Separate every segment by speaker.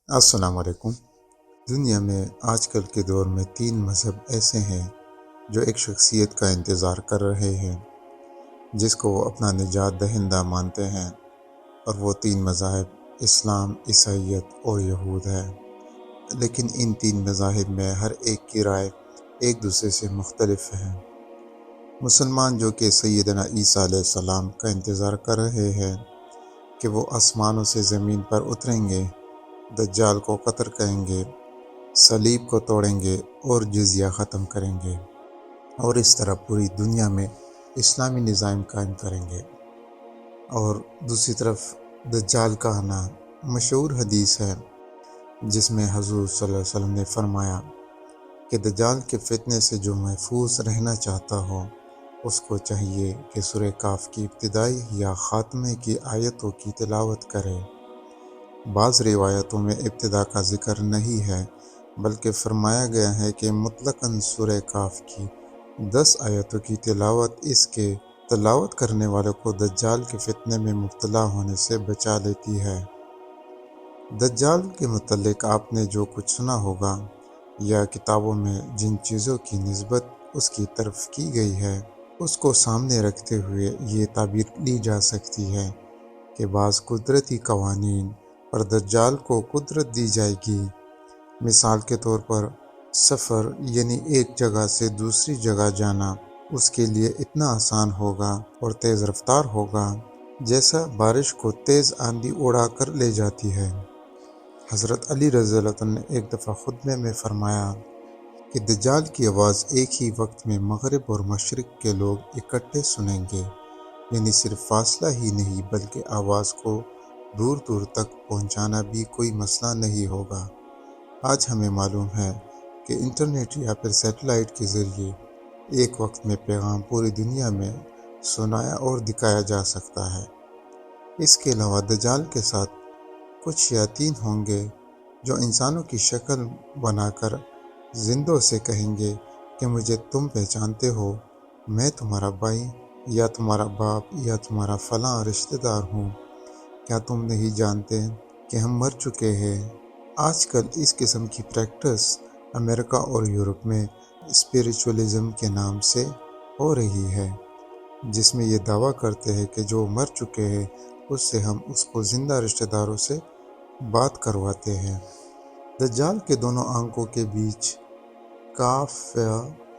Speaker 1: السلام علیکم۔ دنیا میں آج کل کے دور میں 3 مذہب ایسے ہیں جو ایک شخصیت کا انتظار کر رہے ہیں جس کو وہ اپنا نجات دہندہ مانتے ہیں، اور وہ 3 مذاہب اسلام، عیسائیت اور یہود ہے۔ لیکن ان 3 مذاہب میں ہر ایک کی رائے ایک دوسرے سے مختلف ہے۔ مسلمان جو کہ سیدنا عیسیٰ علیہ السلام کا انتظار کر رہے ہیں کہ وہ آسمانوں سے زمین پر اتریں گے، دجال کو قتل کریں گے، صلیب کو توڑیں گے اور جزیہ ختم کریں گے، اور اس طرح پوری دنیا میں اسلامی نظام قائم کریں گے۔ اور دوسری طرف دجال کا آنا مشہور حدیث ہے جس میں حضور صلی اللہ علیہ وسلم نے فرمایا کہ دجال کے فتنے سے جو محفوظ رہنا چاہتا ہو اس کو چاہیے کہ سورہ کاف کی ابتدائی یا خاتمے کی آیتوں کی تلاوت کرے۔ بعض روایتوں میں ابتدا کا ذکر نہیں ہے، بلکہ فرمایا گیا ہے کہ مطلقاً سورہ کاف کی 10 آیتوں کی تلاوت اس کے تلاوت کرنے والے کو دجال کے فتنے میں مبتلا ہونے سے بچا لیتی ہے۔ دجال کے متعلق آپ نے جو کچھ سنا ہوگا یا کتابوں میں جن چیزوں کی نسبت اس کی طرف کی گئی ہے، اس کو سامنے رکھتے ہوئے یہ تعبیر لی جا سکتی ہے کہ بعض قدرتی قوانین پر دجال کو قدرت دی جائے گی۔ مثال کے طور پر سفر، یعنی ایک جگہ سے دوسری جگہ جانا اس کے لیے اتنا آسان ہوگا اور تیز رفتار ہوگا جیسا بارش کو تیز آندھی اڑا کر لے جاتی ہے۔ حضرت علی رضی اللہ عنہ نے ایک دفعہ خطبے میں فرمایا کہ دجال کی آواز ایک ہی وقت میں مغرب اور مشرق کے لوگ اکٹھے سنیں گے، یعنی صرف فاصلہ ہی نہیں بلکہ آواز کو دور دور تک پہنچانا بھی کوئی مسئلہ نہیں ہوگا۔ آج ہمیں معلوم ہے کہ انٹرنیٹ یا پھر سیٹلائٹ کے ذریعے ایک وقت میں پیغام پوری دنیا میں سنایا اور دکھایا جا سکتا ہے۔ اس کے علاوہ دجال کے ساتھ کچھ شیاطین ہوں گے جو انسانوں کی شکل بنا کر زندوں سے کہیں گے کہ مجھے تم پہچانتے ہو، میں تمہارا بھائی یا تمہارا باپ یا تمہارا فلاں رشتہ دار ہوں، کیا تم نہیں جانتے کہ ہم مر چکے ہیں؟ آج کل اس قسم کی پریکٹس امریکہ اور یورپ میں اسپریچولزم کے نام سے ہو رہی ہے، جس میں یہ دعویٰ کرتے ہیں کہ جو مر چکے ہیں اس سے ہم اس کو زندہ رشتہ داروں سے بات کرواتے ہیں۔ دجال کے دونوں آنکھوں کے بیچ کاف یا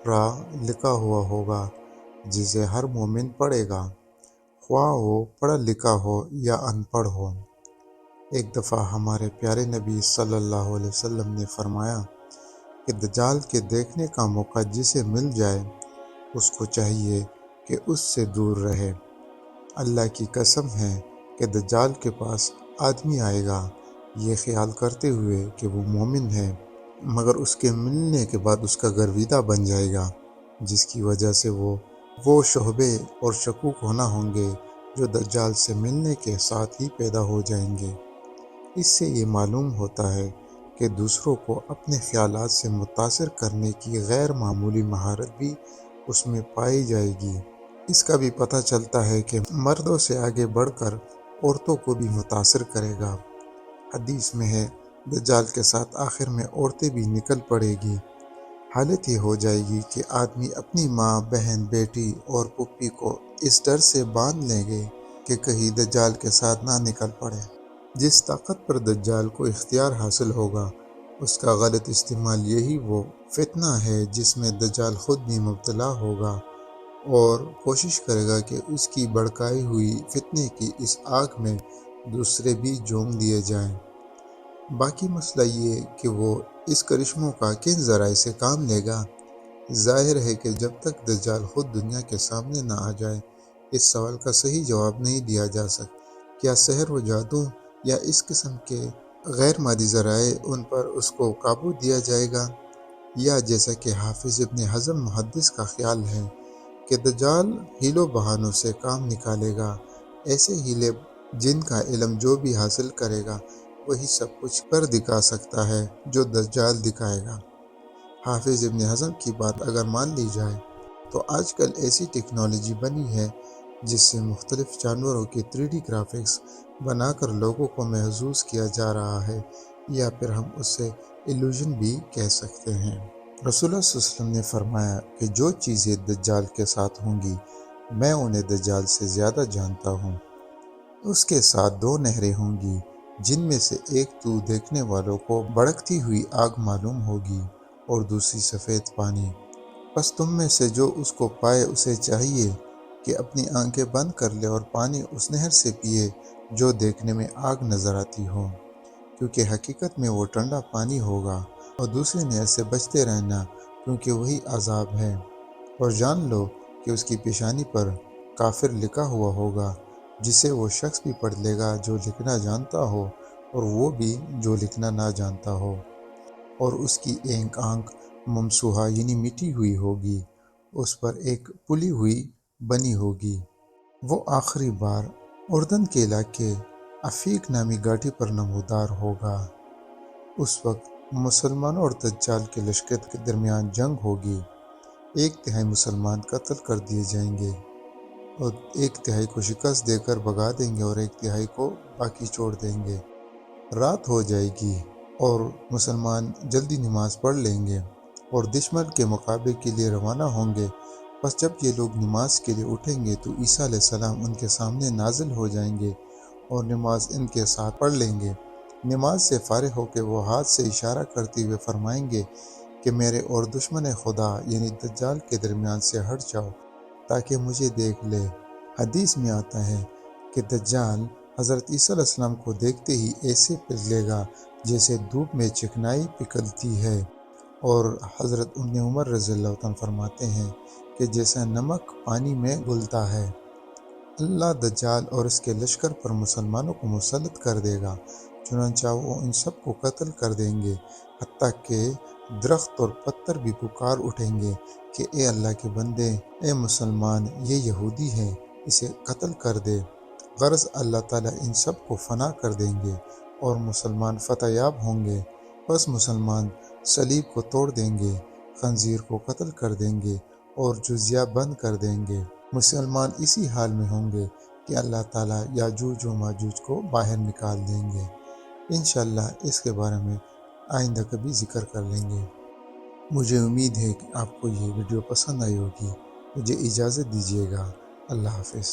Speaker 1: را لکھا ہوا ہوگا جسے ہر مومن پڑھے گا، خواہ وہ پڑھا لکھا ہو یا ان پڑھ ہو۔ ایک دفعہ ہمارے پیارے نبی صلی اللہ علیہ وسلم نے فرمایا کہ دجال کے دیکھنے کا موقع جسے مل جائے اس کو چاہیے کہ اس سے دور رہے۔ اللہ کی قسم ہے کہ دجال کے پاس آدمی آئے گا یہ خیال کرتے ہوئے کہ وہ مومن ہے، مگر اس کے ملنے کے بعد اس کا گرویدہ بن جائے گا، جس کی وجہ سے وہ شبہے اور شکوک ہونا ہوں گے جو دجال سے ملنے کے ساتھ ہی پیدا ہو جائیں گے۔ اس سے یہ معلوم ہوتا ہے کہ دوسروں کو اپنے خیالات سے متاثر کرنے کی غیر معمولی مہارت بھی اس میں پائی جائے گی۔ اس کا بھی پتہ چلتا ہے کہ مردوں سے آگے بڑھ کر عورتوں کو بھی متاثر کرے گا۔ حدیث میں ہے دجال کے ساتھ آخر میں عورتیں بھی نکل پڑے گی۔ حالت یہ ہو جائے گی کہ آدمی اپنی ماں، بہن، بیٹی اور پھوپھی کو اس ڈر سے باندھ لیں گے کہ کہیں دجال کے ساتھ نہ نکل پڑے۔ جس طاقت پر دجال کو اختیار حاصل ہوگا اس کا غلط استعمال یہی وہ فتنہ ہے جس میں دجال خود بھی مبتلا ہوگا اور کوشش کرے گا کہ اس کی بھڑکائی ہوئی فتنے کی اس آگ میں دوسرے بھی جھونک دیے جائیں۔ باقی مسئلہ یہ کہ وہ اس کرشموں کا کن ذرائع سے کام لے گا۔ ظاہر ہے کہ جب تک دجال خود دنیا کے سامنے نہ آ جائے اس سوال کا صحیح جواب نہیں دیا جا سکتا۔ کیا سحر و جادو یا اس قسم کے غیر مادی ذرائع ان پر اس کو قابو دیا جائے گا، یا جیسا کہ حافظ ابن حزم محدث کا خیال ہے کہ دجال ہیلوں بہانوں سے کام نکالے گا، ایسے ہیلے جن کا علم جو بھی حاصل کرے گا وہی سب کچھ کر دکھا سکتا ہے جو دجال دکھائے گا۔ حافظ ابن حزم کی بات اگر مان لی جائے تو آج کل ایسی ٹیکنالوجی بنی ہے جس سے مختلف جانوروں کی 3D گرافکس بنا کر لوگوں کو محظوظ کیا جا رہا ہے، یا پھر ہم اسے ایلوژن بھی کہہ سکتے ہیں۔ رسول اللہ صلی اللہ علیہ وسلم نے فرمایا کہ جو چیزیں دجال کے ساتھ ہوں گی، میں انہیں دجال سے زیادہ جانتا ہوں۔ اس کے ساتھ 2 نہریں ہوں گی، جن میں سے ایک تو دیکھنے والوں کو بھڑکتی ہوئی آگ معلوم ہوگی اور دوسری سفید پانی۔ بس تم میں سے جو اس کو پائے اسے چاہیے کہ اپنی آنکھیں بند کر لے اور پانی اس نہر سے پیے جو دیکھنے میں آگ نظر آتی ہو، کیونکہ حقیقت میں وہ ٹھنڈا پانی ہوگا، اور دوسری نہر سے بچتے رہنا کیونکہ وہی عذاب ہے، اور جان لو کہ اس کی پیشانی پر کافر لکھا ہوا ہوگا، جسے وہ شخص بھی پڑھ لے گا جو لکھنا جانتا ہو اور وہ بھی جو لکھنا نہ جانتا ہو، اور اس کی ایک آنکھ ممسوحہ یعنی مٹی ہوئی ہوگی، اس پر ایک پلی ہوئی بنی ہوگی۔ وہ آخری بار اردن کے علاقے عفیق نامی گھاٹی پر نمودار ہوگا۔ اس وقت مسلمانوں اور دجال کے لشکر کے درمیان جنگ ہوگی۔ 1/3 مسلمان قتل کر دیے جائیں گے اور 1/3 کو شکست دے کر بھگا دیں گے اور 1/3 کو باقی چھوڑ دیں گے۔ رات ہو جائے گی اور مسلمان جلدی نماز پڑھ لیں گے اور دشمن کے مقابلے کے لیے روانہ ہوں گے۔ بس جب یہ لوگ نماز کے لیے اٹھیں گے تو عیسیٰ علیہ السلام ان کے سامنے نازل ہو جائیں گے اور نماز ان کے ساتھ پڑھ لیں گے۔ نماز سے فارغ ہو کے وہ ہاتھ سے اشارہ کرتے ہوئے فرمائیں گے کہ میرے اور دشمن خدا یعنی دجال کے درمیان سے ہٹ جاؤ تاکہ مجھے دیکھ لے۔ حدیث میں آتا ہے کہ دجال حضرت عیسیٰ علیہ السلام کو دیکھتے ہی ایسے پگھلے گا جیسے دھوپ میں چکنائی پگھلتی ہے، اور حضرت ابن عمر رضی اللہ عنہ فرماتے ہیں کہ جیسا نمک پانی میں گھلتا ہے۔ اللہ دجال اور اس کے لشکر پر مسلمانوں کو مسلط کر دے گا، چنانچہ وہ ان سب کو قتل کر دیں گے، حتیٰ کہ درخت اور پتھر بھی پکار اٹھیں گے کہ اے اللہ کے بندے، اے مسلمان، یہ یہودی ہے، اسے قتل کر دے۔ غرض اللہ تعالیٰ ان سب کو فنا کر دیں گے اور مسلمان فتح یاب ہوں گے۔ بس مسلمان صلیب کو توڑ دیں گے، خنزیر کو قتل کر دیں گے اور جزیہ بند کر دیں گے۔ مسلمان اسی حال میں ہوں گے کہ اللہ تعالیٰ یاجوج و ماجوج کو باہر نکال دیں گے۔ انشاءاللہ اس کے بارے میں آئندہ کبھی ذکر کر لیں گے۔ مجھے امید ہے کہ آپ کو یہ ویڈیو پسند آئی ہوگی۔ مجھے اجازت دیجیے گا۔ اللہ حافظ۔